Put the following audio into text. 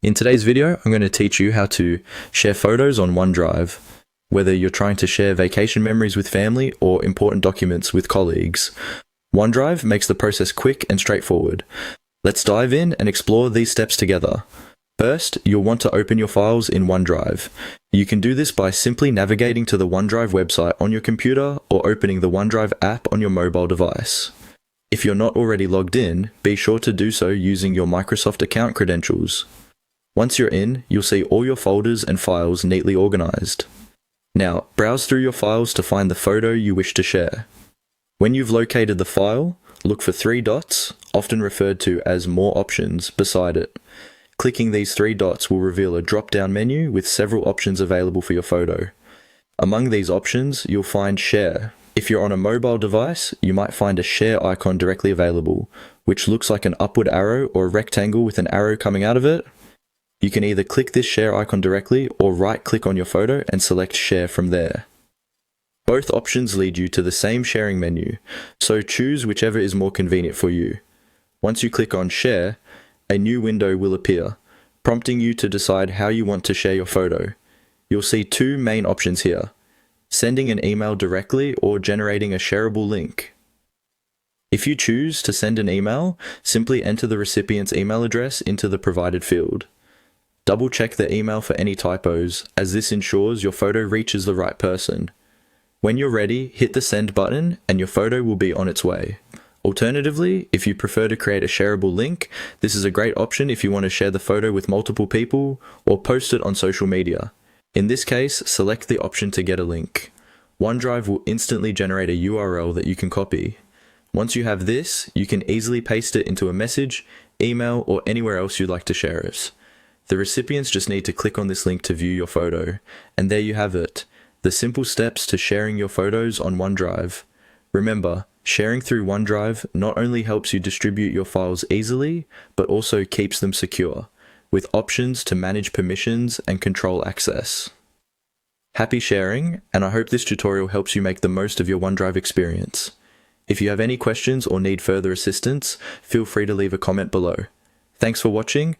In today's video, I'm going to teach you how to share photos on OneDrive. Whether you're trying to share vacation memories with family or important documents with colleagues, OneDrive makes the process quick and straightforward. Let's dive in and explore these steps together. First, you'll want to open your files in OneDrive. You can do this by simply navigating to the OneDrive website on your computer or opening the OneDrive app on your mobile device. If you're not already logged in, be sure to do so using your Microsoft account credentials. Once you're in, you'll see all your folders and files neatly organized. Now, browse through your files to find the photo you wish to share. When you've located the file, look for three dots, often referred to as More Options, beside it. Clicking these three dots will reveal a drop-down menu with several options available for your photo. Among these options, you'll find Share. If you're on a mobile device, you might find a Share icon directly available, which looks like an upward arrow or a rectangle with an arrow coming out of it. You can either click this share icon directly or right-click on your photo and select Share from there. Both options lead you to the same sharing menu, so choose whichever is more convenient for you. Once you click on Share, a new window will appear, prompting you to decide how you want to share your photo. You'll see two main options here: sending an email directly or generating a shareable link. If you choose to send an email, simply enter the recipient's email address into the provided field. Double-check the email for any typos, as this ensures your photo reaches the right person. When you're ready, hit the send button and your photo will be on its way. Alternatively, if you prefer to create a shareable link, this is a great option if you want to share the photo with multiple people or post it on social media. In this case, select the option to get a link. OneDrive will instantly generate a URL that you can copy. Once you have this, you can easily paste it into a message, email, or anywhere else you'd like to share it. The recipients just need to click on this link to view your photo, and there you have it, the simple steps to sharing your photos on OneDrive. Remember, sharing through OneDrive not only helps you distribute your files easily, but also keeps them secure, with options to manage permissions and control access. Happy sharing, and I hope this tutorial helps you make the most of your OneDrive experience. If you have any questions or need further assistance, feel free to leave a comment below. Thanks for watching,